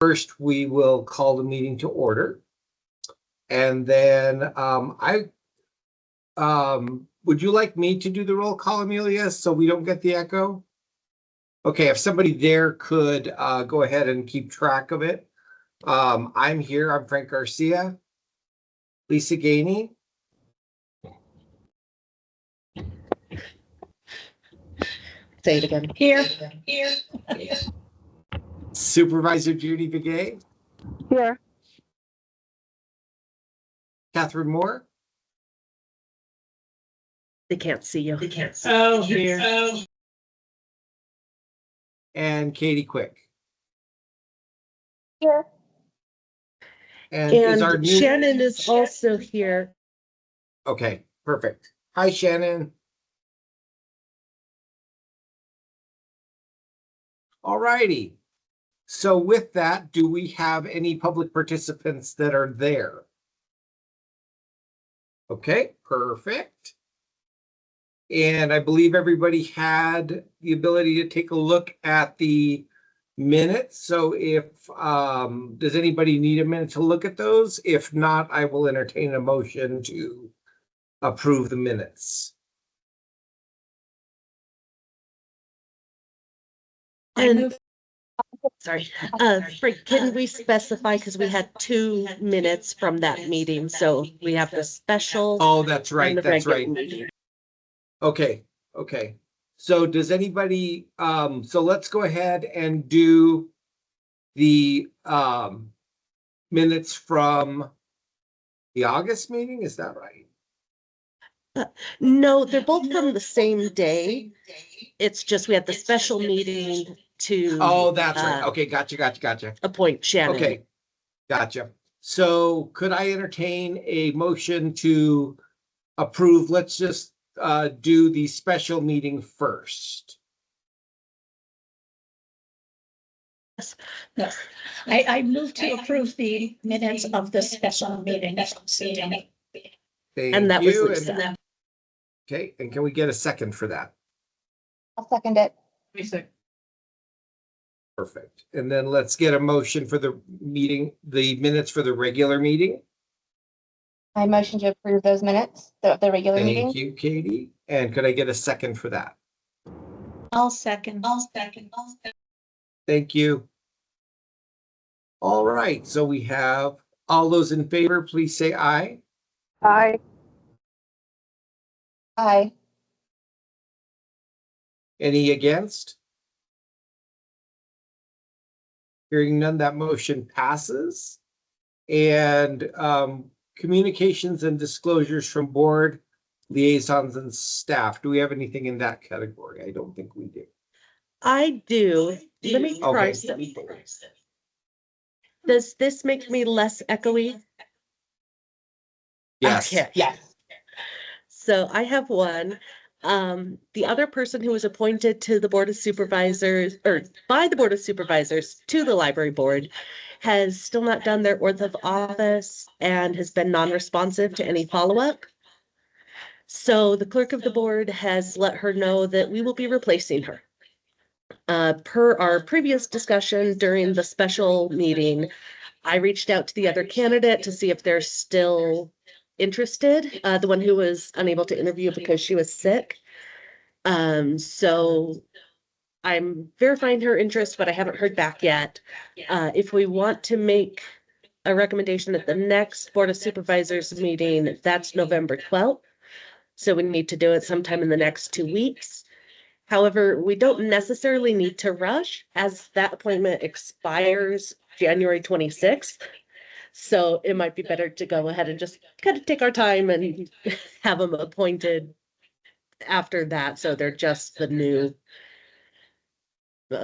First, we will call the meeting to order. And then would you like me to do the roll call, Amelia, so we don't get the echo? Okay, if somebody there could go ahead and keep track of it. I'm here. I'm Frank Garcia. Lisa Gainey. Say it again. Here. Supervisor Judy Begay. Here. Catherine Moore. They can't see you. They can't see. Oh, here. Oh. And Katie Quick. Here. And is our new... Shannon is also here. Okay, perfect. Hi, Shannon. All righty. So with that, do we have any public participants that are there? Okay, perfect. And I believe everybody had the ability to take a look at the minutes. So if, does anybody need a minute to look at those? If not, I will entertain a motion to approve the minutes. And sorry, Frank, can we specify, because we had 2 minutes from that meeting, so we have the special. Oh, that's right, that's right. Meeting. Okay, okay. So does anybody, so let's go ahead and do the minutes from the August meeting, is that right? No, they're both from the same day. It's just we had the special meeting to. Oh, that's right. Okay, gotcha. Appoint Shannon. Okay, gotcha. So could I entertain a motion to approve? Let's just do the special meeting first. Yes. I move to approve the minutes of the special meeting. And that was Lisa. Okay, and can we get a second for that? I'll second it. Perfect. And then let's get a motion for the meeting, the minutes for the regular meeting. I motion to approve those minutes, the regular meeting. Thank you, Katie. And could I get a second for that? I'll second. Thank you. All right, so we have all those in favor, please say aye. Aye. Aye. Any against? Hearing none, that motion passes. And communications and disclosures from board liaisons and staff. Do we have anything in that category? I don't think we do. I do. Let me try something. Does this make me less echoey? Yes. Okay. Yes. So I have one. The other person who was appointed to the Board of Supervisors, or by the Board of Supervisors to the library board, has still not done their oath of office and has been non-responsive to any follow-up. So the clerk of the board has let her know that we will be replacing her. Per our previous discussion during the special meeting, I reached out to the other candidate to see if they're still interested, the one who was unable to interview because she was sick. So I'm verifying her interest, but I haven't heard back yet. If we want to make a recommendation at the next Board of Supervisors meeting, that's November 12th. So we need to do it sometime in the next 2 weeks. However, we don't necessarily need to rush, as that appointment expires January 26th. So it might be better to go ahead and just kind of take our time and have them appointed after that. So they're just the new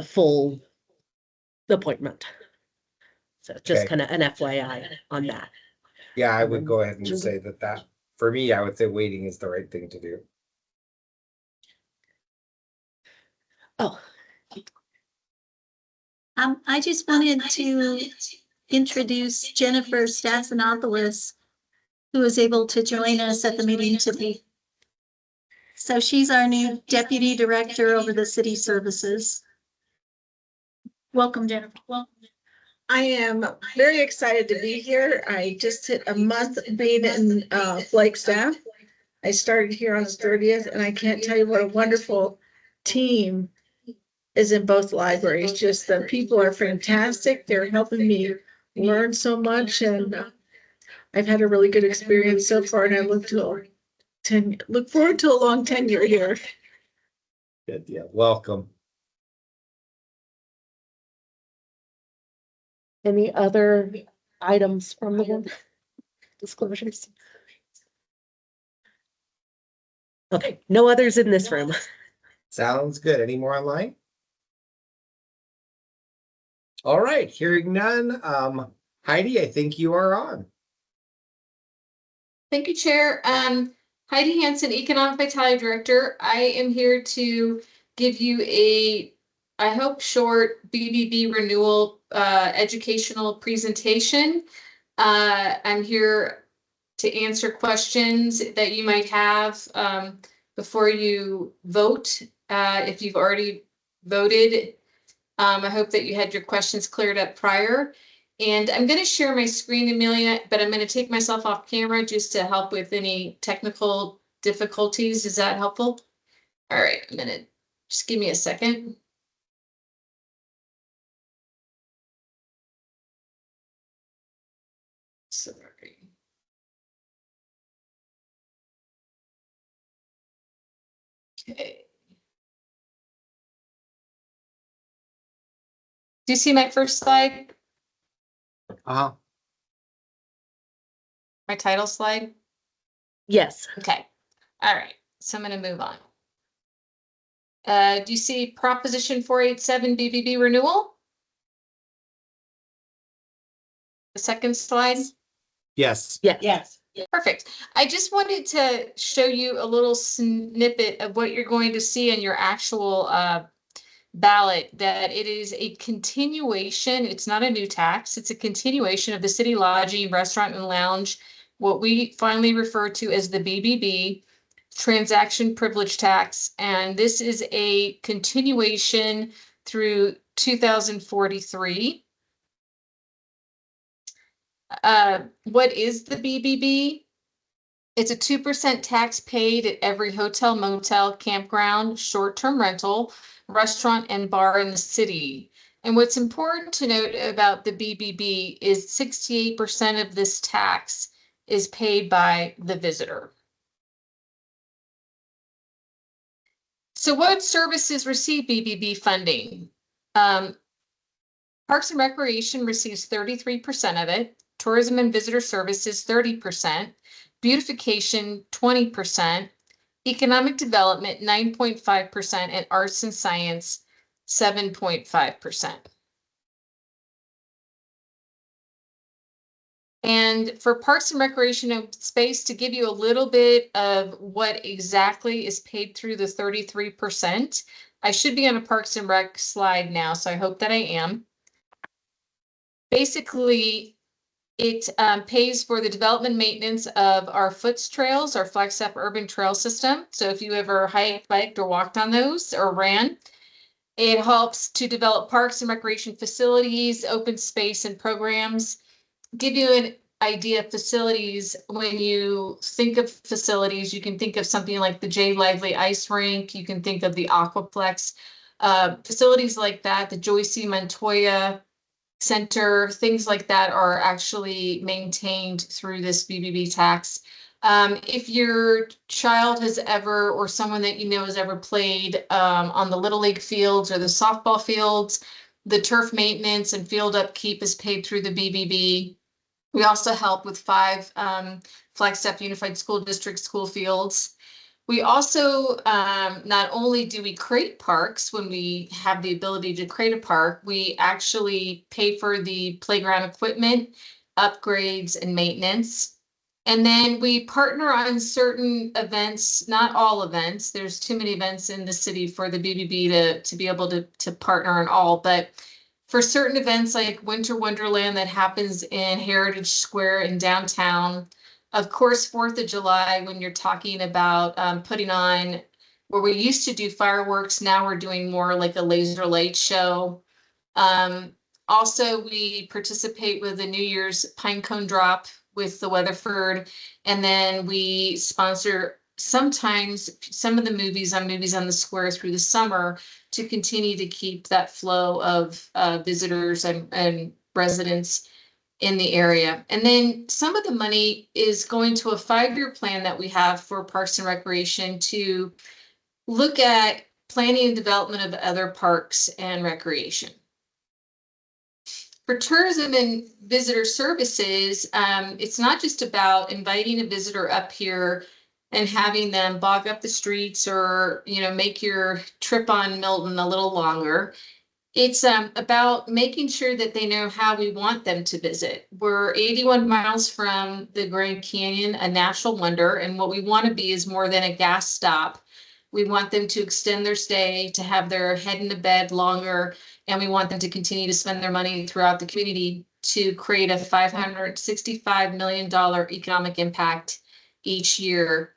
full appointment. So just kind of an FYI on that. Yeah, I would go ahead and say that for me, I would say waiting is the right thing to do. Oh. I just wanted to introduce Jennifer Stassinopoulos, who was able to join us at the meeting today. So she's our new deputy director over the city services. Welcome, Jennifer. Welcome. I am very excited to be here. I just hit a month being in Flagstaff. I started here on the 30th, and I can't tell you what a wonderful team is in both libraries. Just the people are fantastic. They're helping me learn so much, and I've had a really good experience so far, and I look forward to a long tenure here. Good deal. Welcome. Any other items from the board? Disclosures? Okay, no others in this room. Sounds good. Any more online? All right, hearing none. Heidi, I think you are on. Thank you, Chair. Heidi Hansen, Economic Vitality Director. I am here to give you a, I hope, short BBB renewal educational presentation. I'm here to answer questions that you might have before you vote. If you've already voted, I hope that you had your questions cleared up prior. And I'm going to share my screen, Amelia, but I'm going to take myself off camera just to help with any technical difficulties. Is that helpful? All right, I'm going to just give me a second. Sorry. Okay. Do you see my first slide? Uh-huh. My title slide? Yes. Okay. All right. So I'm going to move on. Do you see Proposition 487 BBB renewal? The second slide? Yes. Yes. Perfect. I just wanted to show you a little snippet of what you're going to see in your actual ballot, that it is a continuation. It's not a new tax. It's a continuation of the city lodging, restaurant, and lounge, what we finally refer to as the BBB, transaction privilege tax. And this is a continuation through 2043. What is the BBB? It's a 2% tax paid at every hotel, motel, campground, short-term rental, restaurant, and bar in the city. And what's important to note about the BBB is 68% of this tax is paid by the visitor. So what services receive BBB funding? Parks and Recreation receives 33% of it, Tourism and Visitor Services 30%, Beautification 20%, Economic Development 9.5%, and Arts and Science 7.5%. And for Parks and Recreation and Space, to give you a little bit of what exactly is paid through the 33%, I should be on a Parks and Rec slide now, so I hope that I am. Basically, it pays for the development maintenance of our foots trails, our Flagstaff urban trail system. So if you ever hiked, biked, or walked on those or ran, it helps to develop parks and recreation facilities, open space, and programs. Give you an idea of facilities. When you think of facilities, you can think of something like the J. Lively Ice Rink. You can think of the Aquaplex. Facilities like that, the Joyce C. Montoya Center, things like that are actually maintained through this BBB tax. If your child has ever, or someone that you know has ever played on the Little League fields or the softball fields, the turf maintenance and field upkeep is paid through the BBB. We also help with 5 Flagstaff Unified School District school fields. We also, not only do we create parks when we have the ability to create a park, we actually pay for the playground equipment, upgrades, and maintenance. And then we partner on certain events, not all events. There's too many events in the city for the BBB to be able to partner on all, but for certain events like Winter Wonderland that happens in Heritage Square in downtown, of course, 4th of July, when you're talking about putting on, where we used to do fireworks, now we're doing more like a laser light show. Also, we participate with the New Year's Pine Cone Drop with the Weatherford. And then we sponsor sometimes some of the movies on the Square through the summer to continue to keep that flow of visitors and residents in the area. And then some of the money is going to a 5-year plan that we have for Parks and Recreation to look at planning and development of other parks and recreation. For tourism and visitor services, it's not just about inviting a visitor up here and having them bog up the streets or, make your trip on Milton a little longer. It's about making sure that they know how we want them to visit. We're 81 miles from the Grand Canyon, a natural wonder, and what we want to be is more than a gas stop. We want them to extend their stay, to have their head in the bed longer, and we want them to continue to spend their money throughout the community to create a $565 million economic impact each year.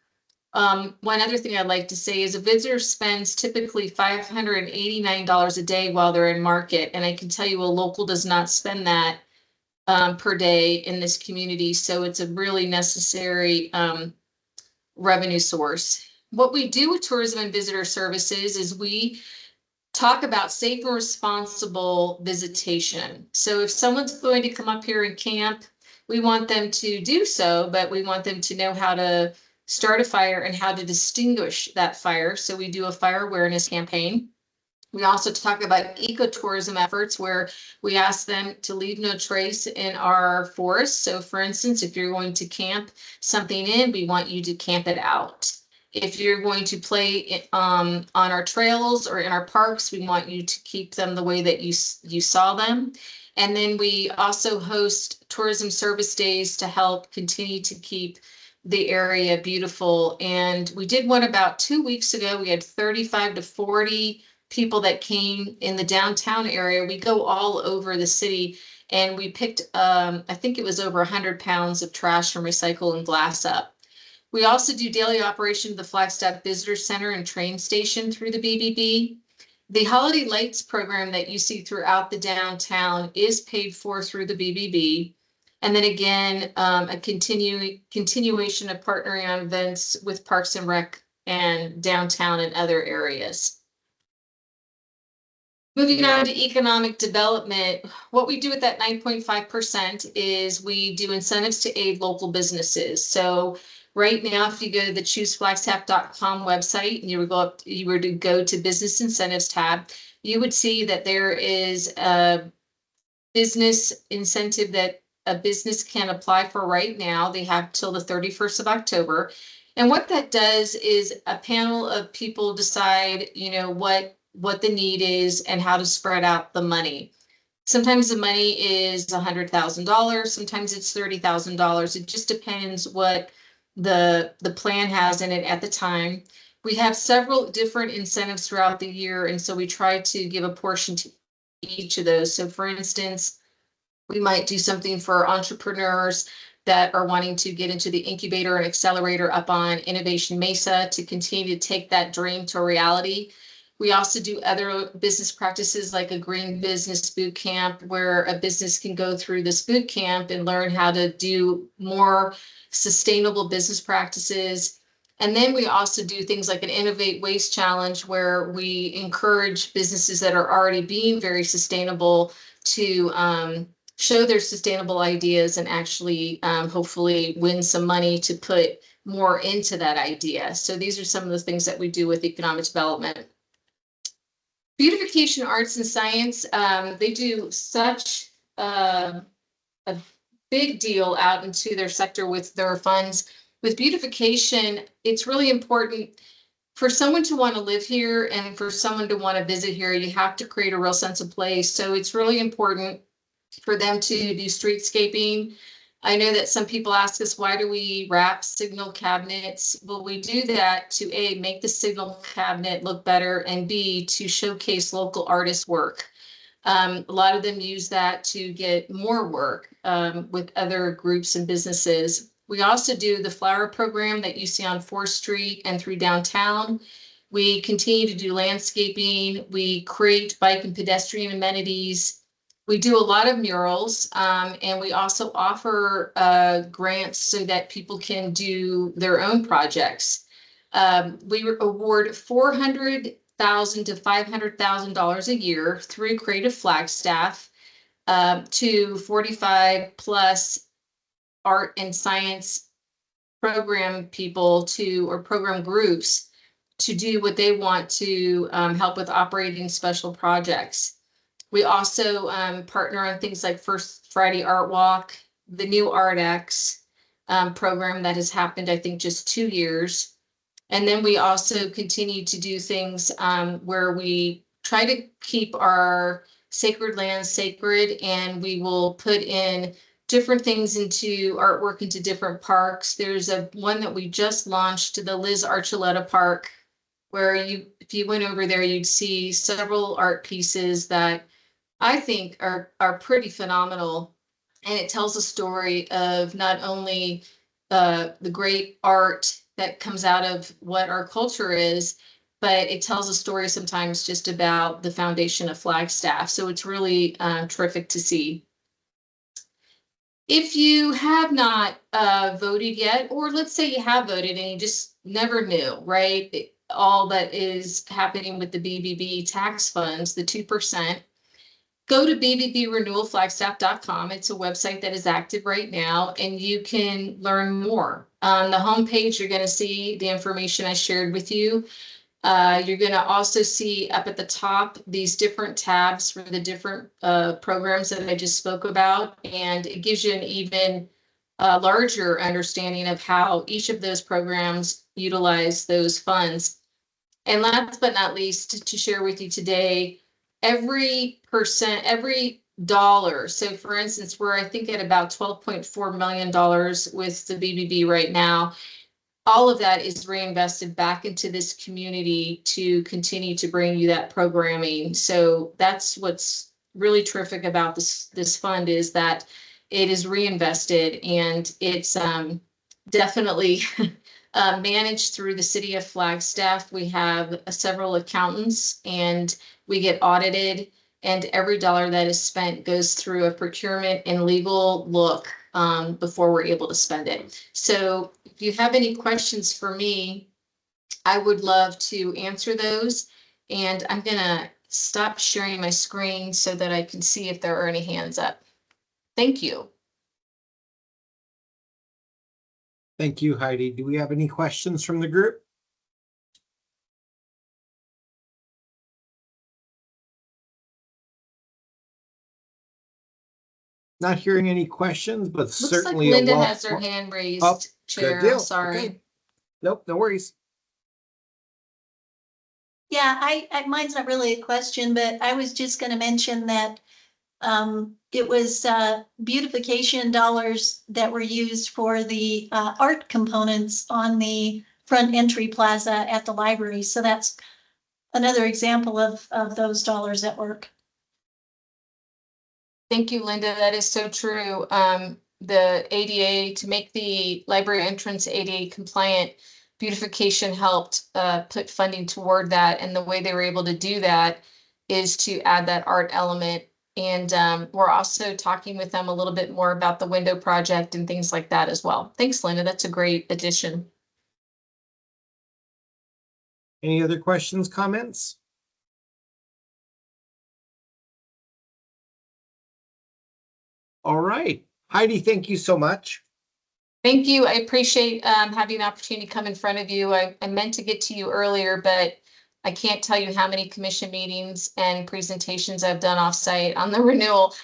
One other thing I'd like to say is a visitor spends typically $589 a day while they're in market. And I can tell you a local does not spend that per day in this community. So it's a really necessary revenue source. What we do with tourism and visitor services is we talk about safe and responsible visitation. So if someone's going to come up here and camp, we want them to do so, but we want them to know how to start a fire and how to distinguish that fire. So we do a fire awareness campaign. We also talk about ecotourism efforts where we ask them to leave no trace in our forests. So for instance, if you're going to camp something in, we want you to camp it out. If you're going to play on our trails or in our parks, we want you to keep them the way that you saw them. And then we also host tourism service days to help continue to keep the area beautiful. And we did one about 2 weeks ago. We had 35 to 40 people that came in the downtown area. We go all over the city, and we picked, I think it was over 100 pounds of trash from recycle and glass up. We also do daily operation of the Flagstaff Visitor Center and train station through the BBB. The Holiday Lights program that you see throughout the downtown is paid for through the BBB. And then again, a continuation of partnering on events with Parks and Rec and downtown and other areas. Moving on to economic development, what we do with that 9.5% is we do incentives to aid local businesses. So right now, if you go to the chooseflagstaff.com website and you were to go to business incentives tab, you would see that there is a business incentive that a business can apply for right now. They have till the 31st of October. And what that does is a panel of people decide, what the need is and how to spread out the money. Sometimes the money is $100,000. Sometimes it's $30,000. It just depends what the plan has in it at the time. We have several different incentives throughout the year, and so we try to give a portion to each of those. So for instance, we might do something for entrepreneurs that are wanting to get into the incubator and accelerator up on Innovation Mesa to continue to take that dream to reality. We also do other business practices like a green business boot camp, where a business can go through this boot camp and learn how to do more sustainable business practices. And then we also do things like an Innovate Waste Challenge, where we encourage businesses that are already being very sustainable to show their sustainable ideas and actually hopefully win some money to put more into that idea. So these are some of the things that we do with economic development. Beautification Arts and Science, they do such a big deal out into their sector with their funds. With beautification, it's really important for someone to want to live here and for someone to want to visit here. You have to create a real sense of place. So it's really important for them to do streetscaping. I know that some people ask us, why do we wrap signal cabinets? Well, we do that to A, make the signal cabinet look better, and B, to showcase local artists' work. A lot of them use that to get more work with other groups and businesses. We also do the flower program that you see on 4th Street and through downtown. We continue to do landscaping. We create bike and pedestrian amenities. We do a lot of murals, and we also offer grants so that people can do their own projects. We award $400,000 to $500,000 a year through Creative Flagstaff to 45 plus art and science program people to, or program groups, to do what they want to help with operating special projects. We also partner on things like First Friday Art Walk, the new ArtX program that has happened, I think, just 2 years. And then we also continue to do things where we try to keep our sacred lands sacred, and we will put in different things into artwork into different parks. There's one that we just launched, the Liz Archuleta Park, where if you went over there, you'd see several art pieces that I think are pretty phenomenal. And it tells a story of not only the great art that comes out of what our culture is, but it tells a story sometimes just about the foundation of Flagstaff. So it's really terrific to see. If you have not voted yet, or let's say you have voted and you just never knew, right? All that is happening with the BBB tax funds, the 2%. Go to bbbrenewalflagstaff.com. It's a website that is active right now, and you can learn more. On the homepage, you're going to see the information I shared with you. You're going to also see up at the top these different tabs for the different programs that I just spoke about, and it gives you an even larger understanding of how each of those programs utilize those funds. And last but not least, to share with you today, every dollar. So for instance, we're, I think, at about $12.4 million with the BBB right now. All of that is reinvested back into this community to continue to bring you that programming. So that's what's really terrific about this fund, is that it is reinvested, and it's definitely managed through the city of Flagstaff. We have several accountants, and we get audited, and every dollar that is spent goes through a procurement and legal look before we're able to spend it. So if you have any questions for me, I would love to answer those. And I'm going to stop sharing my screen so that I can see if there are any hands up. Thank you. Thank you, Heidi. Do we have any questions from the group? Not hearing any questions, but Looks like certainly Linda has her hand raised, Chair. deal. I'm sorry. Okay. Nope, no worries. Yeah, mine's not really a question, but I was just gonna mention that it was beautification dollars that were used for the art components on the front entry plaza at the library. So that's another example of those dollars at work. Thank you, Linda. That is so true. The ADA, to make the library entrance ADA compliant, beautification helped put funding toward that. And the way they were able to do that is to add that art element. And we're also talking with them a little bit more about the window project and things like that as well. Thanks, Linda. That's a great addition. Any other questions, comments? All right. Heidi, thank you so much. Thank you. I appreciate having the opportunity to come in front of you. I meant to get to you earlier, but I can't tell you how many commission meetings and presentations I've done offsite on the renewal.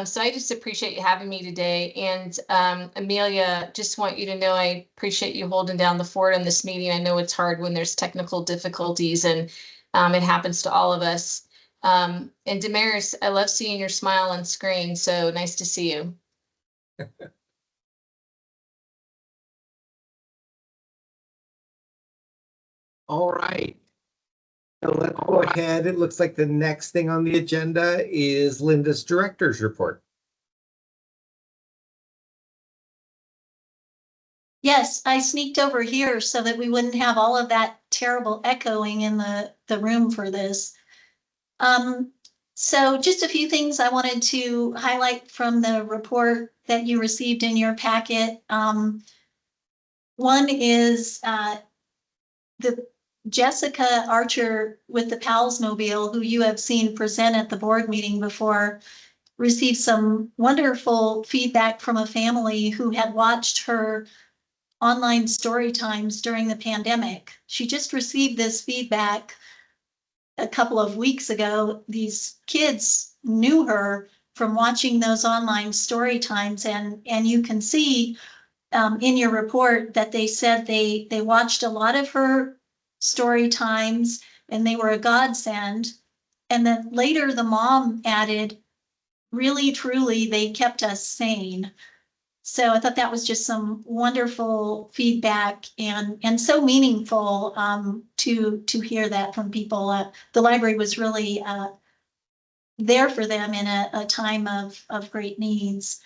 So I just appreciate you having me today. And Amelia, just want you to know I appreciate you holding down the fort in this meeting. I know it's hard when there's technical difficulties, and it happens to all of us. And Damaris, I love seeing your smile on screen. So nice to see you. All right. So let's go ahead. It looks like the next thing on the agenda is Linda's director's report. Yes, I sneaked over here so that we wouldn't have all of that terrible echoing in the room for this. So just a few things I wanted to highlight from the report that you received in your packet. One is the Jessica Archer with the Pals Mobile, who you have seen present at the board meeting before, received some wonderful feedback from a family who had watched her online story times during the pandemic. She just received this feedback a couple of weeks ago. These kids knew her from watching those online story times, and you can see in your report that they said they watched a lot of her story times and they were a godsend. And then later the mom added, really, truly, they kept us sane. So I thought that was just some wonderful feedback and so meaningful to hear that from people. The library was really there for them in a time of great needs.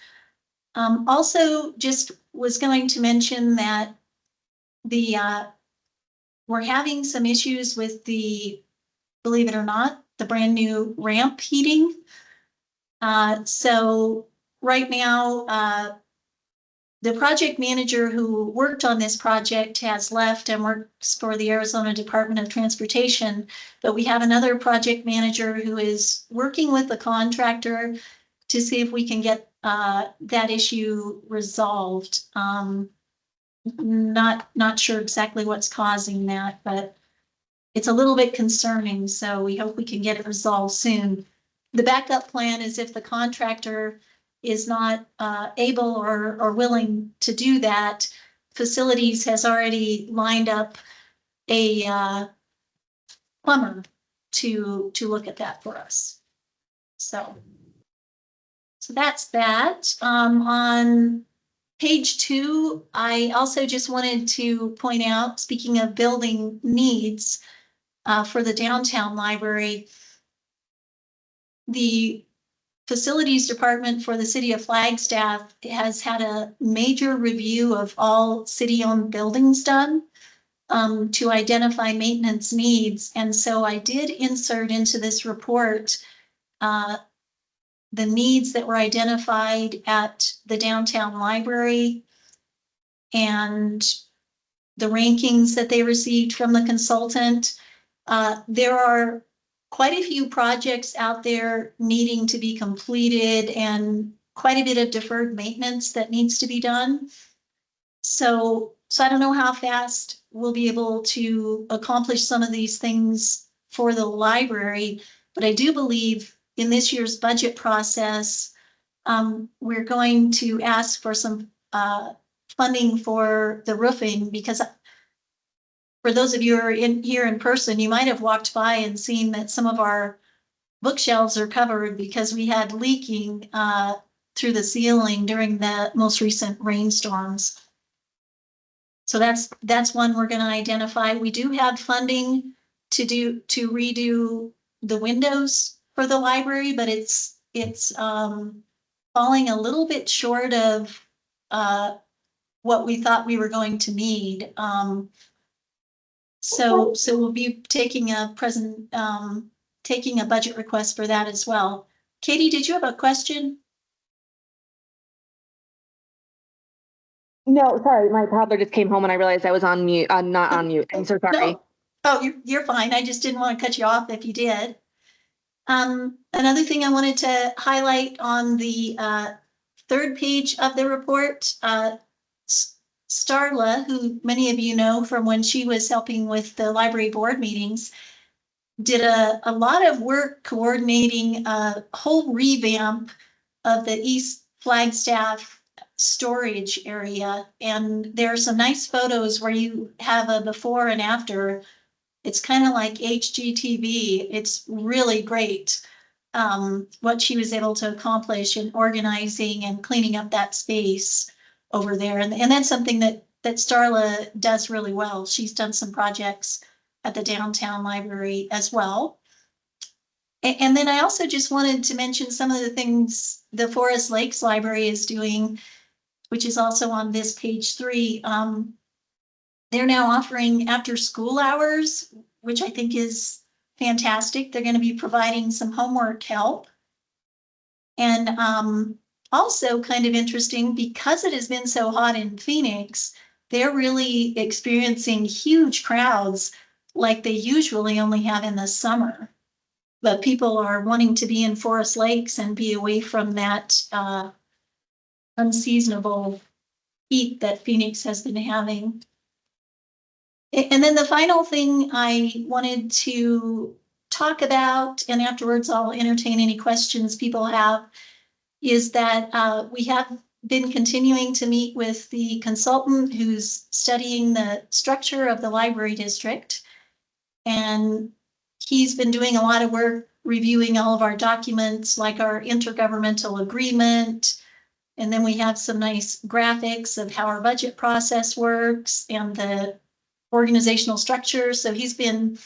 Also, just was going to mention that the we're having some issues with the, believe it or not, the brand new ramp heating. So right now, the project manager who worked on this project has left and works for the Arizona Department of Transportation. But we have another project manager who is working with the contractor to see if we can get that issue resolved. Not sure exactly what's causing that, but it's a little bit concerning. So we hope we can get it resolved soon. The backup plan is if the contractor is not able or willing to do that, Facilities has already lined up a plumber to look at that for us. So that's that. On page 2, I also just wanted to point out, speaking of building needs for the downtown library, the facilities department for the city of Flagstaff has had a major review of all city-owned buildings done to identify maintenance needs. And so I did insert into this report the needs that were identified at the downtown library and the rankings that they received from the consultant. There are quite a few projects out there needing to be completed and quite a bit of deferred maintenance that needs to be done. So I don't know how fast we'll be able to accomplish some of these things for the library, but I do believe in this year's budget process, we're going to ask for some funding for the roofing, because for those of you who are here in person, you might have walked by and seen that some of our bookshelves are covered because we had leaking through the ceiling during the most recent rainstorms. So that's one we're going to identify. We do have funding to redo the windows for the library, but it's falling a little bit short of what we thought we were going to need. So we'll be taking a budget request for that as well. Katie, did you have a question? No, sorry, my toddler just came home and I realized I was on mute, not on mute. I'm so sorry. No. Oh, you're fine. I just didn't want to cut you off if you did. Another thing I wanted to highlight on the third page of the report, Starla, who many of you know from when she was helping with the library board meetings, did a lot of work coordinating a whole revamp of the East Flagstaff storage area. And there are some nice photos where you have a before and after. It's kind of like HGTV. It's really great what she was able to accomplish in organizing and cleaning up that space over there. And that's something that Starla does really well. She's done some projects at the downtown library as well. And then I also just wanted to mention some of the things the Forest Lakes Library is doing, which is also on this page 3. They're now offering after school hours, which I think is fantastic. They're going to be providing some homework help. And also kind of interesting, because it has been so hot in Phoenix, they're really experiencing huge crowds like they usually only have in the summer. But people are wanting to be in Forest Lakes and be away from that unseasonable heat that Phoenix has been having. And then the final thing I wanted to talk about, and afterwards I'll entertain any questions people have, is that we have been continuing to meet with the consultant who's studying the structure of the library district. And he's been doing a lot of work reviewing all of our documents, like our intergovernmental agreement. And then we have some nice graphics of how our budget process works and the organizational structure. So he's been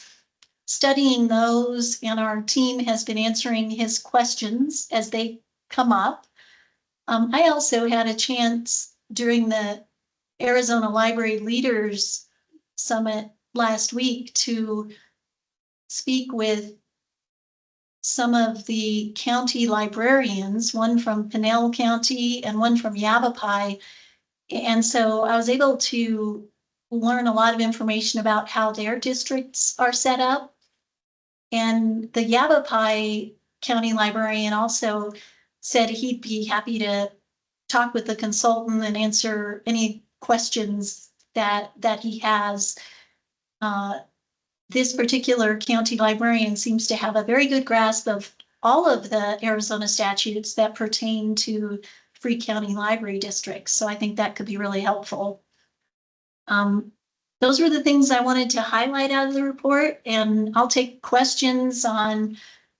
studying those, and our team has been answering his questions as they come up. I also had a chance during the Arizona Library Leaders Summit last week to speak with some of the county librarians, one from Pinell County and one from Yavapai. And so I was able to learn a lot of information about how their districts are set up. And the Yavapai County librarian also said he'd be happy to talk with the consultant and answer any questions that he has. This particular county librarian seems to have a very good grasp of all of the Arizona statutes that pertain to free county library districts. So I think that could be really helpful. Those were the things I wanted to highlight out of the report, and I'll take questions on,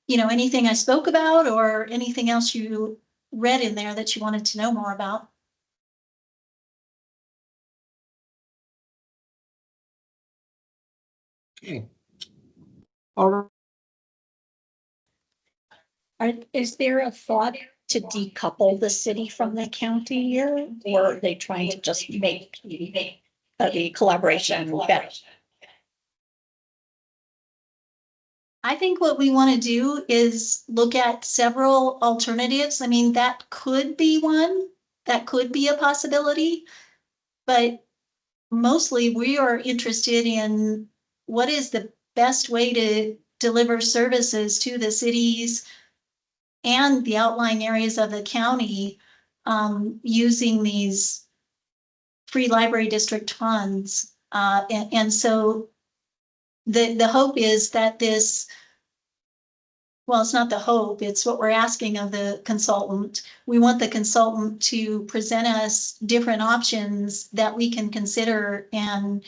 anything I spoke about or anything else you read in there that you wanted to know more about. Okay. All right. Is there a thought to decouple the city from the county here, or are they trying to just make the collaboration better? I think what we want to do is look at several alternatives. I mean, that could be one, that could be a possibility, but mostly we are interested in what is the best way to deliver services to the cities and the outlying areas of the county using these free library district funds. And so the hope is that this, well, it's not the hope, it's what we're asking of the consultant. We want the consultant to present us different options that we can consider and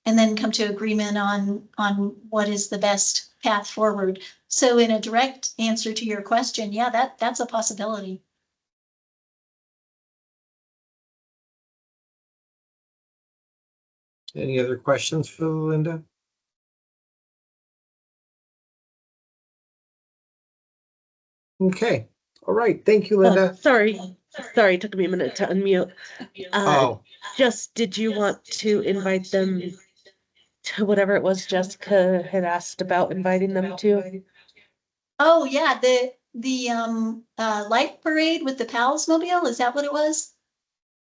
then come to agreement on what is the best path forward. So in a direct answer to your question, yeah, that's a possibility. Any other questions for Linda? Okay. All right. Thank you, Linda. Sorry, it took me a minute to unmute. Oh, Just, did you want to invite them to whatever it was Jessica had asked about inviting them to? Oh, yeah, the light parade with the Pals Mobile, is that what it was?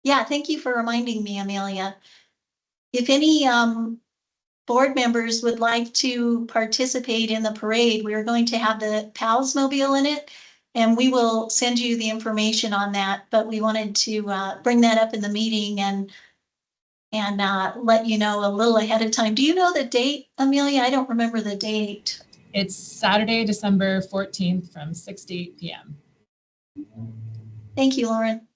Yeah, thank you for reminding me, Amelia. If any board members would like to participate in the parade, we are going to have the Pals Mobile in it, and we will send you the information on that. But we wanted to bring that up in the meeting and let you know a little ahead of time. Do you know the date, Amelia? I don't remember the date. It's Saturday, December 14th from 6 to 8 p.m. Thank you, Lauren.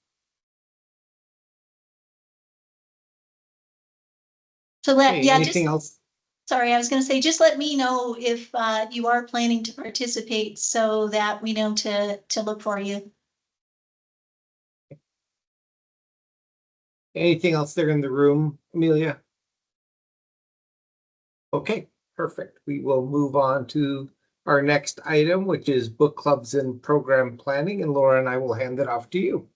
So anything else? Sorry, I was going to say, just let me know if you are planning to participate so that we know to look for you. Anything else there in the room, Amelia? Okay, perfect. We will move on to our next item, which is book clubs and program planning. And Laura and I will hand it off to you.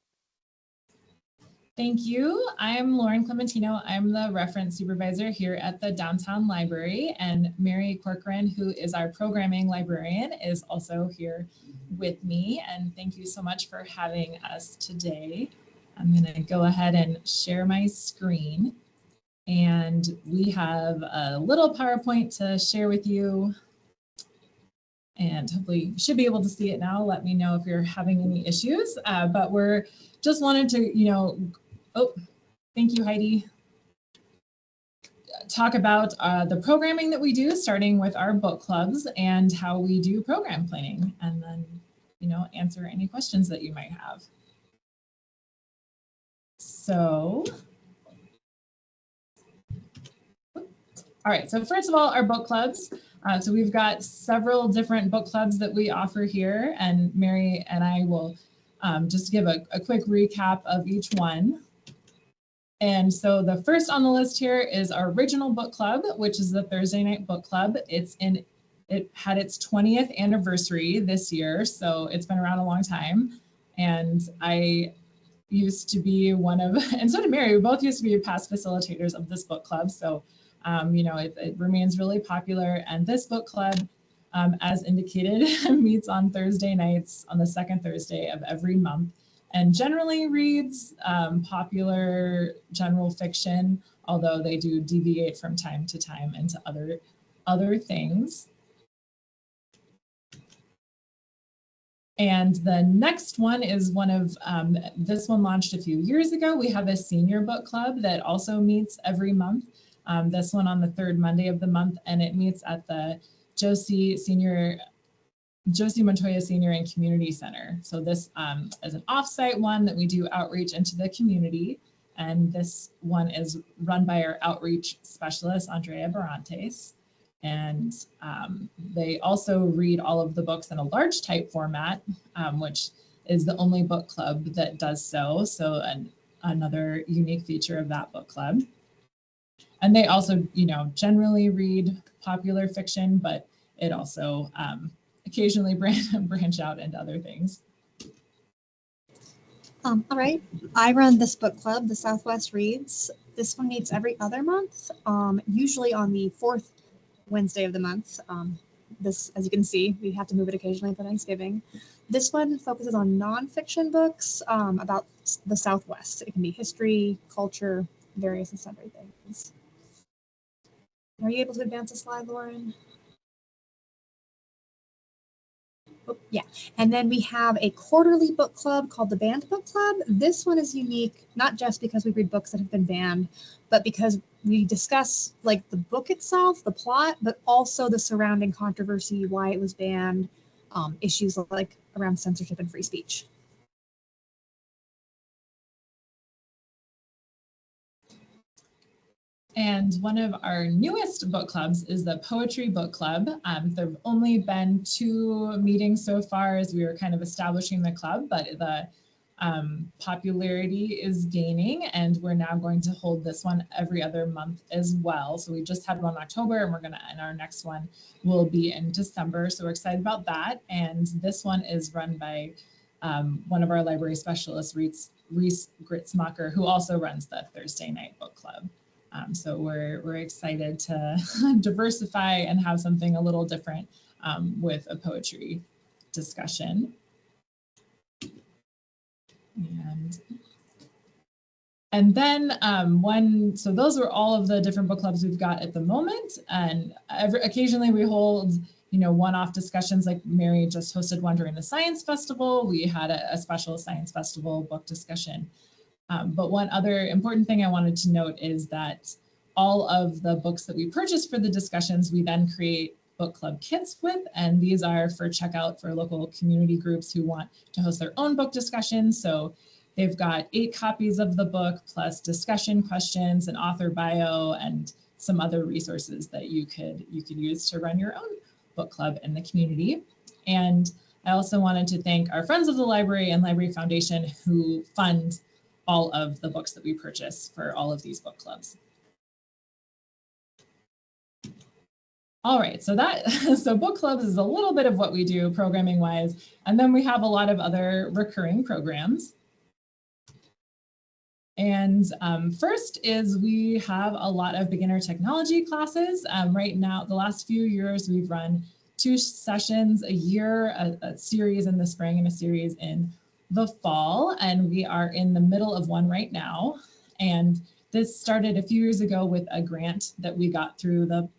Thank you. I'm Lauren Clementino. I'm the reference supervisor here at the Downtown Library, and Mary Corcoran, who is our programming librarian, is also here with me. And thank you so much for having us today. I'm going to go ahead and share my screen. And we have a little PowerPoint to share with you. And hopefully you should be able to see it now. Let me know if you're having any issues. But we're just wanted to, oh, thank you, Heidi. Talk about the programming that we do, starting with our book clubs and how we do program planning, and then, answer any questions that you might have. So, all right, so first of all, our book clubs. So we've got several different book clubs that we offer here, and Mary and I will just give a quick recap of each one. And so the first on the list here is our original book club, which is the Thursday night book club. It had its 20th anniversary this year, so it's been around a long time. And I used to be one of, and so did Mary, we both used to be past facilitators of this book club. So, it remains really popular. And this book club, as indicated, meets on Thursday nights on the second Thursday of every month, and generally reads popular general fiction, although they do deviate from time to time into other things. And the next one is one of, this one launched a few years ago. We have a senior book club that also meets every month. This one on the third Monday of the month, and it meets at the Josie Montoya Senior and Community Center. So this is an offsite one that we do outreach into the community. And this one is run by our outreach specialist, Andrea Barantes. And they also read all of the books in a large type format, which is the only book club that does so. So another unique feature of that book club. And they also, generally read popular fiction, but it also occasionally branch out into other things. All right, I run this book club, the Southwest Reads. This one meets every other month, usually on the fourth Wednesday of the month. This, as you can see, we have to move it occasionally for Thanksgiving. This one focuses on nonfiction books about the Southwest. It can be history, culture, various and sundry things. Are you able to advance a slide, Lauren? Oh, yeah, and then we have a quarterly book club called the Banned Book Club. This one is unique, not just because we read books that have been banned, but because we discuss like the book itself, the plot, but also the surrounding controversy, why it was banned, issues like around censorship and free speech. And one of our newest book clubs is the Poetry Book Club. There have only been 2 meetings so far as we were kind of establishing the club, but the popularity is gaining, and we're now going to hold this one every other month as well. So we just had one in October, and our next one will be in December. So we're excited about that. And this one is run by one of our library specialists, Reese Gritzmacher, who also runs the Thursday night book club. So we're excited to diversify and have something a little different with a poetry discussion. And then so those are all of the different book clubs we've got at the moment. And occasionally we hold, one-off discussions, like Mary just hosted one during the Science Festival. We had a special Science Festival book discussion. But one other important thing I wanted to note is that all of the books that we purchase for the discussions, we then create book club kits with, and these are for checkout for local community groups who want to host their own book discussions. So they've got 8 copies of the book plus discussion questions, an author bio, and some other resources that you could use to run your own book club in the community. And I also wanted to thank our friends of the library and Library Foundation who fund all of the books that we purchase for all of these book clubs. All right, so book clubs is a little bit of what we do programming wise, and then we have a lot of other recurring programs. And first is we have a lot of beginner technology classes. Right now, the last few years, we've run 2 sessions a year, a series in the spring and a series in the fall. And we are in the middle of one right now. And this started a few years ago with a grant that we got through the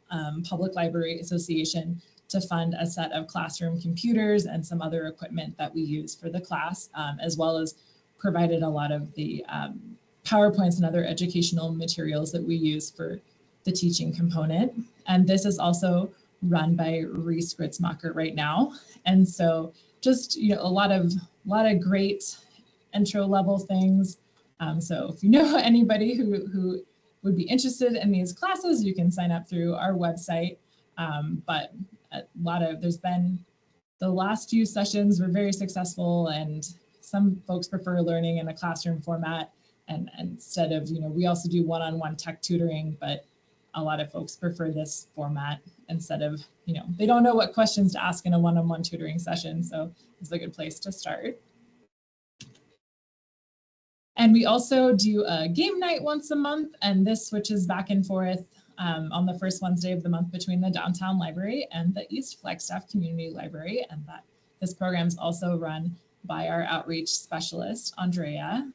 Public Library Association to fund a set of classroom computers and some other equipment that we use for the class, as well as provided a lot of the PowerPoints and other educational materials that we use for the teaching component. And this is also run by Reese Gritzmacher right now. And so just, you know, a lot of great intro level things. So if you know anybody who would be interested in these classes, you can sign up through our website. But there's been, the last few sessions were very successful, and some folks prefer learning in a classroom format. And instead of, you know, we also do one-on-one tech tutoring, but a lot of folks prefer this format instead of, you know, they don't know what questions to ask in a one-on-one tutoring session. So it's a good place to start. And we also do a game night once a month, and this switches back and forth on the first Wednesday of the month between the Downtown Library and the East Flagstaff Community Library. And this program is also run by our outreach specialist, Andrea.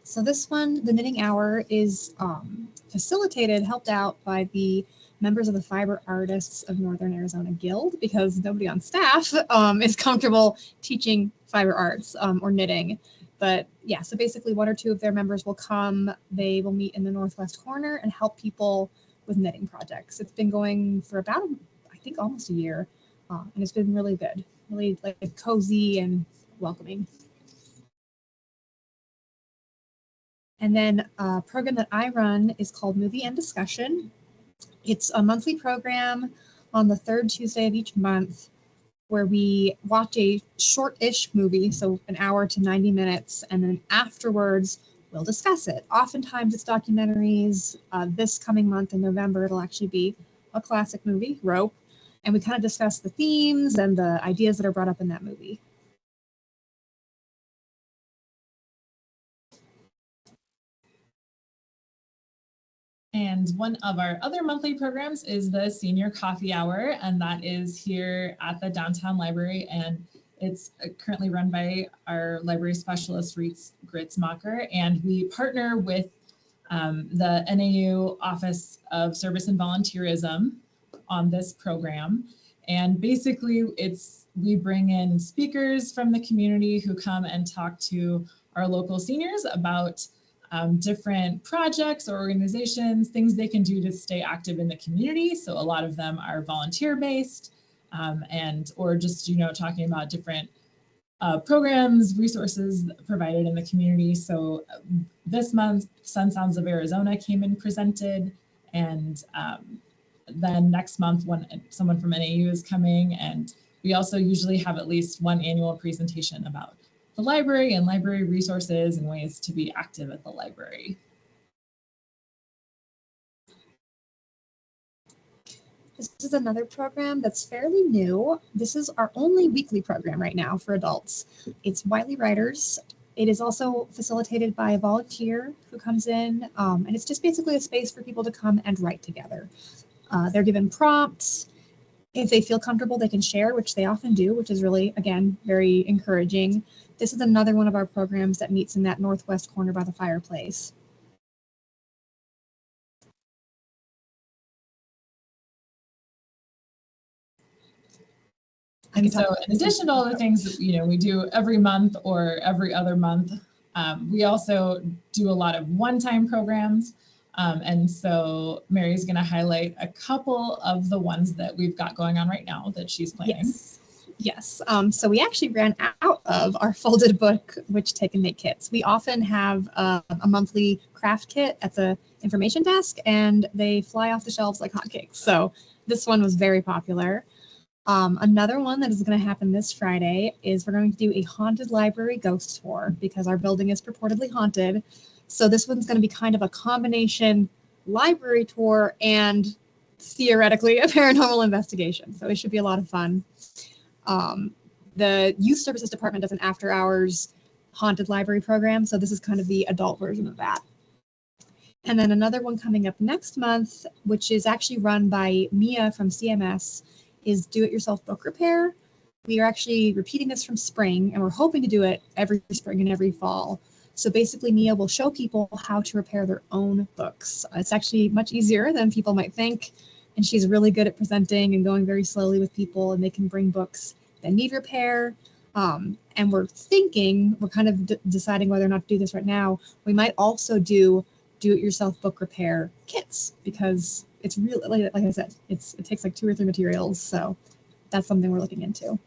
So this one, the knitting hour, is helped out by the members of the Fiber Artists of Northern Arizona Guild, because nobody on staff is comfortable teaching fiber arts or knitting. But yeah, so basically 1 or 2 of their members will come. They will meet in the northwest corner and help people with knitting projects. It's been going for about, I think, almost a year, and it's been really good, really like cozy and welcoming. And then a program that I run is called Movie and Discussion. It's a monthly program on the 3rd Tuesday of each month, where we watch a short-ish movie, so an hour to 90 minutes, and then afterwards we'll discuss it. Oftentimes it's documentaries. This coming month in November, it'll actually be a classic movie, Rope, and we kind of discuss the themes and the ideas that are brought up in that movie. And one of our other monthly programs is the Senior Coffee Hour, and that is here at the Downtown Library, and it's currently run by our library specialist, Reese Gritzmacher, and we partner with the NAU Office of Service and Volunteerism on this program. And basically we bring in speakers from the community who come and talk to our local seniors about different projects or organizations, things they can do to stay active in the community. So a lot of them are volunteer based, or just, you know, talking about different programs, resources provided in the community. So this month, Sun Sounds of Arizona came and presented, and then next month, someone from NAU is coming, and we also usually have at least one annual presentation about the library and library resources and ways to be active at the library. This is another program that's fairly new. This is our only weekly program right now for adults. It's Wiley Writers. It is also facilitated by a volunteer who comes in, and it's just basically a space for people to come and write together. They're given prompts. If they feel comfortable, they can share, which they often do, which is really, again, very encouraging. This is another one of our programs that meets in that northwest corner by the fireplace. And so in addition to all the things that, you know, we do every month or every other month, we also do a lot of one-time programs. And so Mary's going to highlight a couple of the ones that we've got going on right now that she's planning. Yes. So we actually ran out of our folded book, Which Take and Make kits. We often have a monthly craft kit at the information desk, and they fly off the shelves like hotcakes. So this one was very popular. Another one that is going to happen this Friday is we're going to do a haunted library ghost tour, because our building is purportedly haunted. So this one's going to be kind of a combination library tour and theoretically a paranormal investigation. So it should be a lot of fun. The youth services department does an after hours haunted library program. So this is kind of the adult version of that. And then another one coming up next month, which is actually run by Mia from CMS, is do-it-yourself book repair. We are actually repeating this from spring, and we're hoping to do it every spring and every fall. So basically, Mia will show people how to repair their own books. It's actually much easier than people might think, and she's really good at presenting and going very slowly with people, and they can bring books that need repair. And we're kind of deciding whether or not to do this right now. We might also do-it-yourself book repair kits, because it's really, like I said, it takes like 2 or 3 materials. So that's something we're looking into.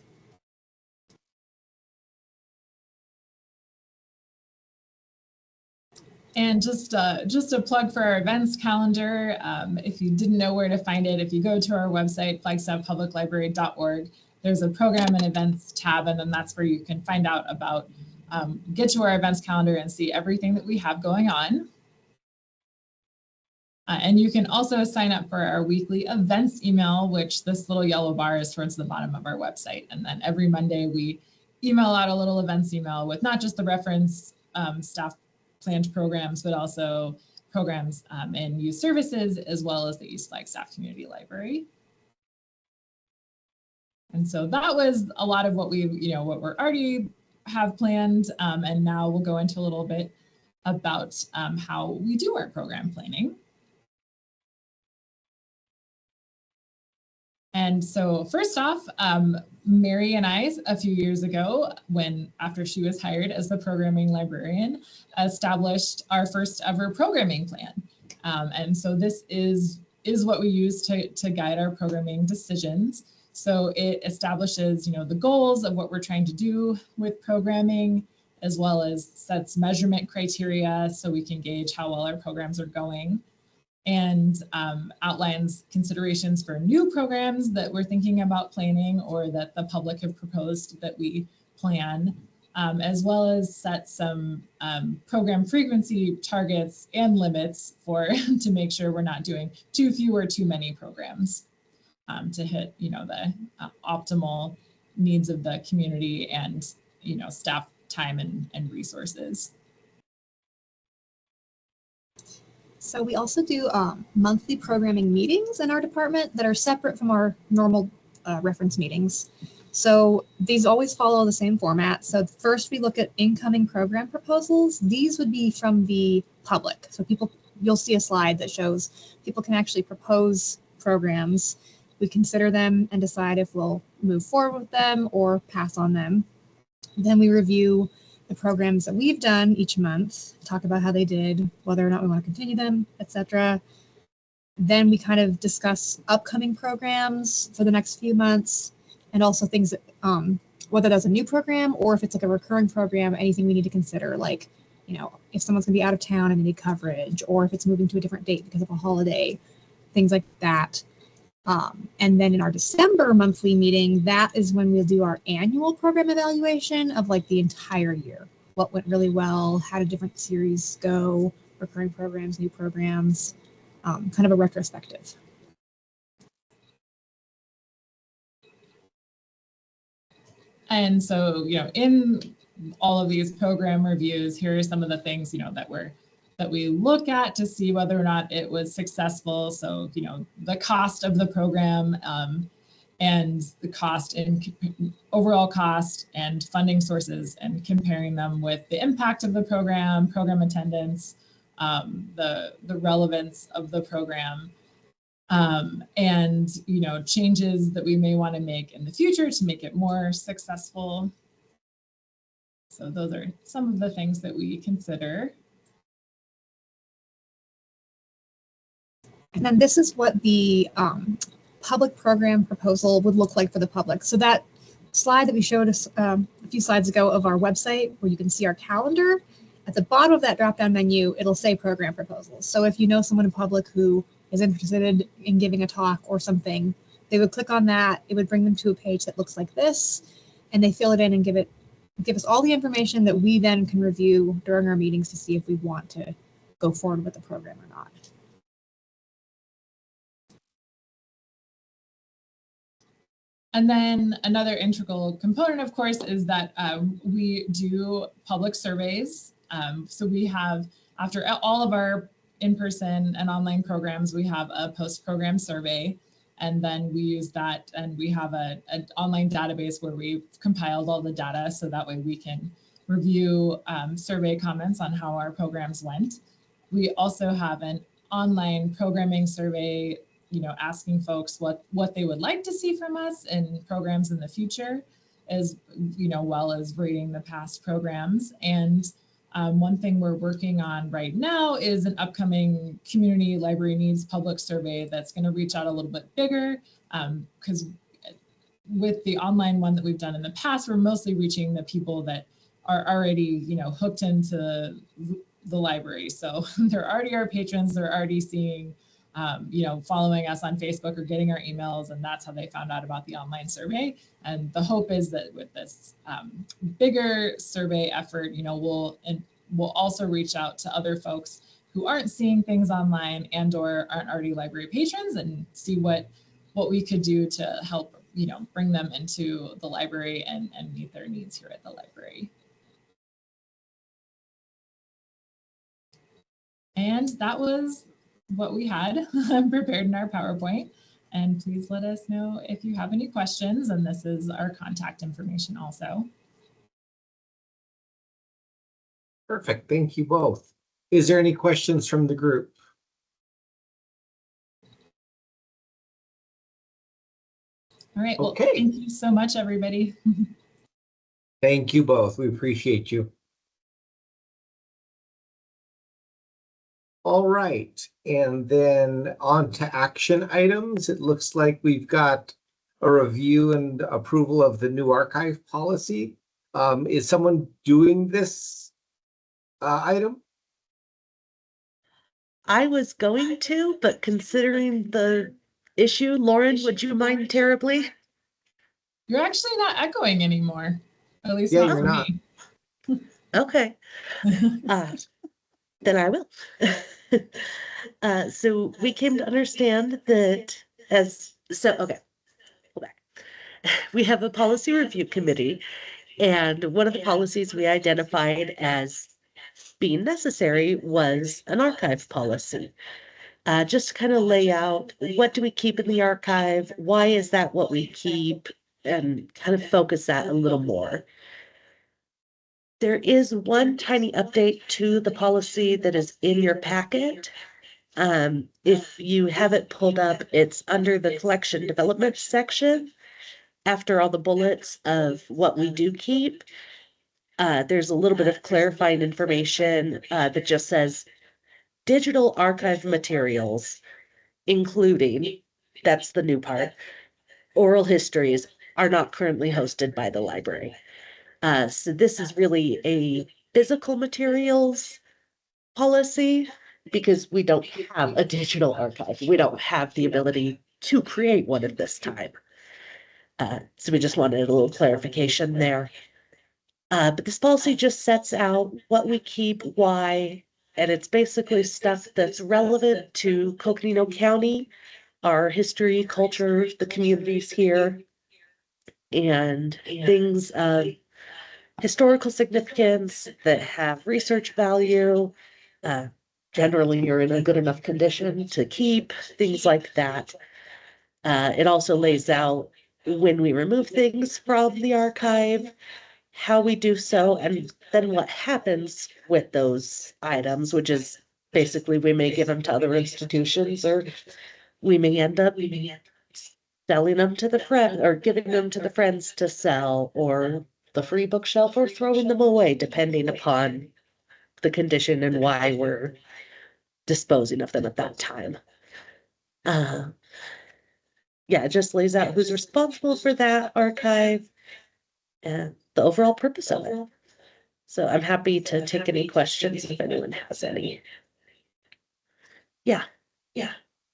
And just a plug for our events calendar. If you didn't know where to find it, if you go to our website, flagstaffpubliclibrary.org, there's a program and events tab, and then that's where you can find out about, get to our events calendar and see everything that we have going on. And you can also sign up for our weekly events email, which this little yellow bar is towards the bottom of our website. And then every Monday we email out a little events email with not just the reference staff planned programs, but also programs in youth services, as well as the East Flagstaff Community Library. And so that was a lot of what what we're already have planned. And now we'll go into a little bit about how we do our program planning. And so first off, Mary and I, a few years ago, after she was hired as the programming librarian, established our first ever programming plan. And so this is what we use to guide our programming decisions. So it establishes, the goals of what we're trying to do with programming, as well as sets measurement criteria so we can gauge how well our programs are going, and outlines considerations for new programs that we're thinking about planning or that the public have proposed that we plan, as well as set some program frequency targets and limits to make sure we're not doing too few or too many programs to hit, the optimal needs of the community and, staff time and resources. So we also do monthly programming meetings in our department that are separate from our normal reference meetings. So these always follow the same format. So first we look at incoming program proposals. These would be from the public. So you'll see a slide that shows people can actually propose programs. We consider them and decide if we'll move forward with them or pass on them. Then we review the programs that we've done each month, talk about how they did, whether or not we want to continue them, etc. Then we kind of discuss upcoming programs for the next few months, and also things that, whether that's a new program or if it's like a recurring program, anything we need to consider, like, if someone's gonna be out of town and they need coverage, or if it's moving to a different date because of a holiday, things like that. And then in our December monthly meeting, that is when we'll do our annual program evaluation of like the entire year. What went really well, how did different series go, recurring programs, new programs, kind of a retrospective. And so, in all of these program reviews, here are some of the things, that we look at to see whether or not it was successful. So, the cost of the program and the cost and overall cost and funding sources, and comparing them with the impact of the program attendance, the relevance of the program, and changes that we may want to make in the future to make it more successful. So those are some of the things that we consider. And then this is what the public program proposal would look like for the public. So that slide that we showed us a few slides ago of our website, where you can see our calendar, at the bottom of that drop-down menu, it'll say program proposals. So if you know someone in public who is interested in giving a talk or something, they would click on that. It would bring them to a page that looks like this, and they fill it in and give us all the information that we then can review during our meetings to see if we want to go forward with the program or not. And then another integral component, of course, is that we do public surveys. So we have, after all of our in-person and online programs, we have a post-program survey. And then we use that, and we have an online database where we've compiled all the data so that way we can review survey comments on how our programs went. We also have an online programming survey, asking folks what they would like to see from us in programs in the future, as well as rating the past programs. And one thing we're working on right now is an upcoming community library needs public survey that's going to reach out a little bit bigger, because with the online one that we've done in the past, we're mostly reaching the people that are already, hooked into the library. So they're already our patrons, they're already seeing, following us on Facebook or getting our emails, and that's how they found out about the online survey. And the hope is that with this bigger survey effort, we'll also reach out to other folks who aren't seeing things online and or aren't already library patrons, and see what we could do to help, bring them into the library and meet their needs here at the library. And that was what we had prepared in our PowerPoint. And please let us know if you have any questions. And this is our contact information also. Perfect. Thank you both. Is there any questions from the group? All right. Well, Okay. Thank you so much, everybody. Thank you both. We appreciate you. All right, and then on to action items. It looks like we've got a review and approval of the new archive policy. Is someone doing this item? I was going to, but considering the issue, Lauren, would you mind terribly? You're actually not echoing anymore, at least Yeah, not you're for not. me. Okay, then I will. So we came to understand that okay, go back. We have a policy review committee, and one of the policies we identified as being necessary was an archive policy. Just to kind of lay out, what do we keep in the archive? Why is that what we keep? And kind of focus that a little more. There is one tiny update to the policy that is in your packet. If you have it pulled up, it's under the collection development section. After all the bullets of what we do keep, there's a little bit of clarifying information that just says digital archive materials, including, that's the new part, oral histories are not currently hosted by the library. So this is really a physical materials policy, because we don't have a digital archive. We don't have the ability to create one at this time. So we just wanted a little clarification there. But this policy just sets out what we keep, why, and it's basically stuff that's relevant to Coconino County, our history, culture, the communities here, and things of historical significance that have research value. Generally, you're in a good enough condition to keep, things like that. It also lays out when we remove things from the archive, how we do so, and then what happens with those items, which is basically we may give them to other institutions, or we may end up selling them to the friend, or giving them to the friends to sell, or the free bookshelf, or throwing them away, depending upon the condition and why we're disposing of them at that time. Yeah, it just lays out who's responsible for that archive and the overall purpose of it. So I'm happy to take any questions if anyone has any. Yeah.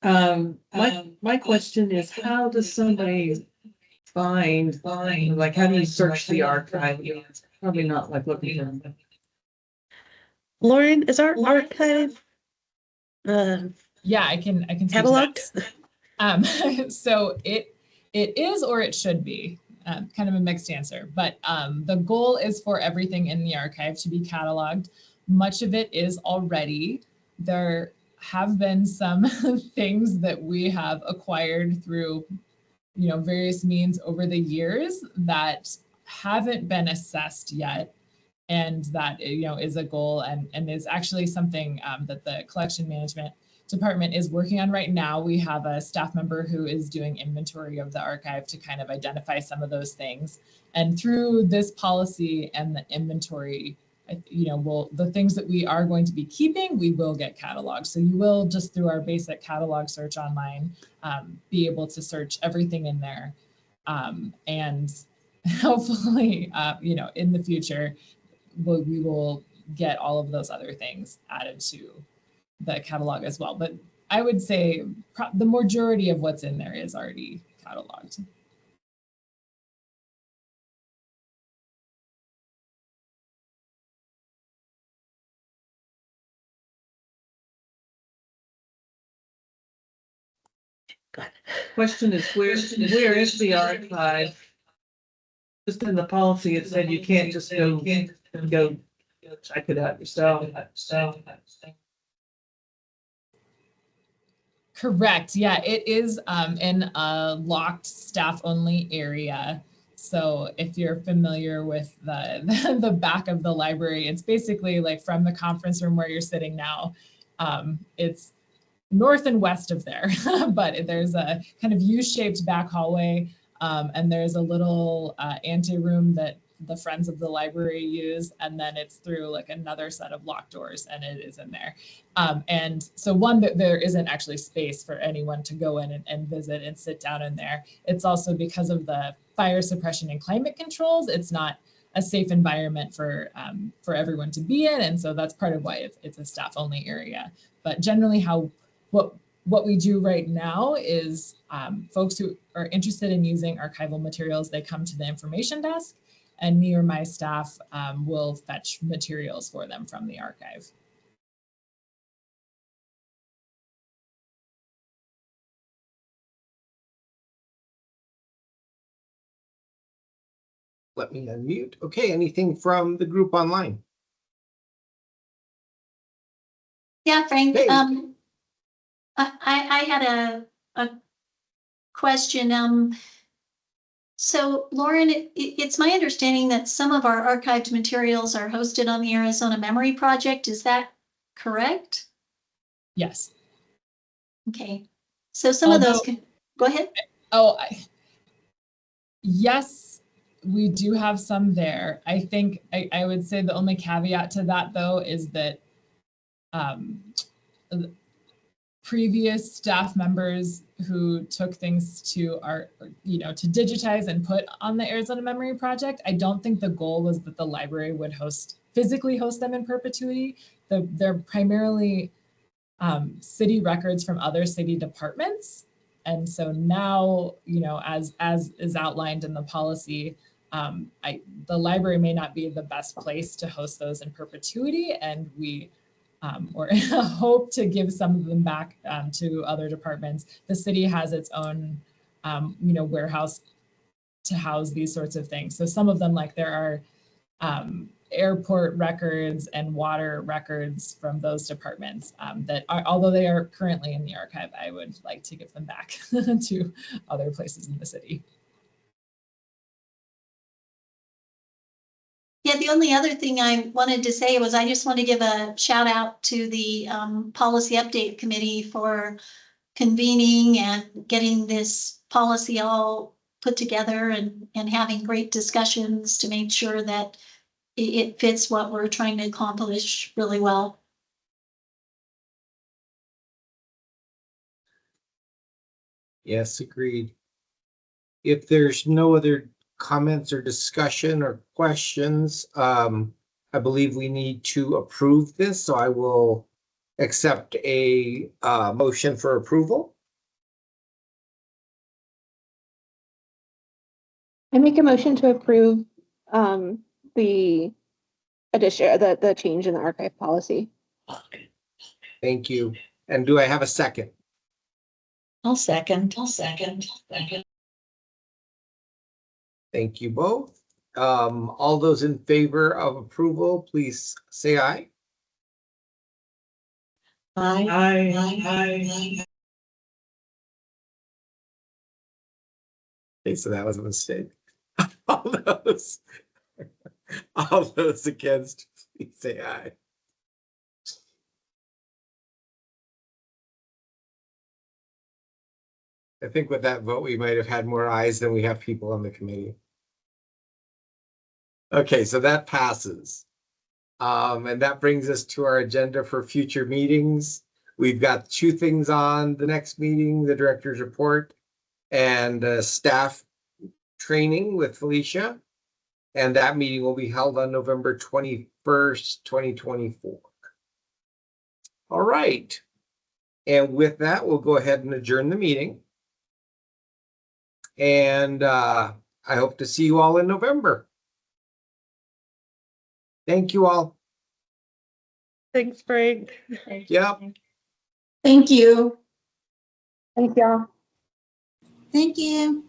My question is, how does somebody find, like, how do you search the archive? It's probably not like looking for. Lauren, is our archive Yeah, I can speak to that. cataloged? So It is, or it should be, kind of a mixed answer, but the goal is for everything in the archive to be cataloged. Much of it is already. There have been some things that we have acquired through, various means over the years that haven't been assessed yet. And that, is a goal and is actually something that the collection management department is working on right now. We have a staff member who is doing inventory of the archive to kind of identify some of those things. And through this policy and the inventory, the things that we are going to be keeping, we will get cataloged. So you will, just through our basic catalog search online, be able to search everything in there. And hopefully, in the future, we will get all of those other things added to the catalog as well. But I would say the majority of what's in there is already cataloged. Question is, where is the archive? Just in the policy, it said you can't just go check it out yourself. Correct. Yeah, it is in a locked staff-only area. So if you're familiar with the back of the library, it's basically like from the conference room where you're sitting now. It's north and west of there, but there's a kind of U-shaped back hallway, and there's a little anteroom that the Friends of the Library use, and then it's through like another set of locked doors, and it is in there. And so that there isn't actually space for anyone to go in and visit and sit down in there. It's also because of the fire suppression and climate controls, it's not a safe environment for everyone to be in, and so that's part of why it's a staff-only area. But generally, what we do right now is folks who are interested in using archival materials, they come to the information desk, and me or my staff will fetch materials for them from the archive. Let me unmute. Okay, anything from the group online? Yeah, Frank, Hey. I had a question. So Lauren, it's my understanding that some of our archived materials are hosted on the Arizona Memory Project. Is that correct? Yes. Okay. So some of those go ahead. Yes, we do have some there. I think I would say the only caveat to that, though, is that previous staff members who took things to to digitize and put on the Arizona Memory Project, I don't think the goal was that the library would physically host them in perpetuity. They're primarily city records from other city departments. And so now, as is outlined in the policy, the library may not be the best place to host those in perpetuity, and we or hope to give some of them back to other departments. The city has its own, warehouse to house these sorts of things. So some of them, like there are airport records and water records from those departments that are, although they are currently in the archive, I would like to give them back to other places in the city. Yeah, the only other thing I wanted to say was I just want to give a shout out to the Policy Update Committee for convening and getting this policy all put together and having great discussions to make sure that it fits what we're trying to accomplish really well. Yes, agreed. If there's no other comments or discussion or questions, I believe we need to approve this, so I will accept a motion for approval. I make a motion to approve the addition, the change in the archive policy. Thank you. And do I have a second? I'll second. Thank you both. All those in favor of approval, please say aye. I. Okay, so that was a mistake. All those, all those against, please say aye. I think with that vote, we might have had more ayes than we have people on the committee. Okay, so that passes. And that brings us to our agenda for future meetings. We've got two things on the next meeting, the director's report and staff training with Felicia. And that meeting will be held on November 21st, 2024. All right. And with that, we'll go ahead and adjourn the meeting. And I hope to see you all in November. Thank you all. Thanks, Frank. Yep. Thank you. Thank y'all. Thank you.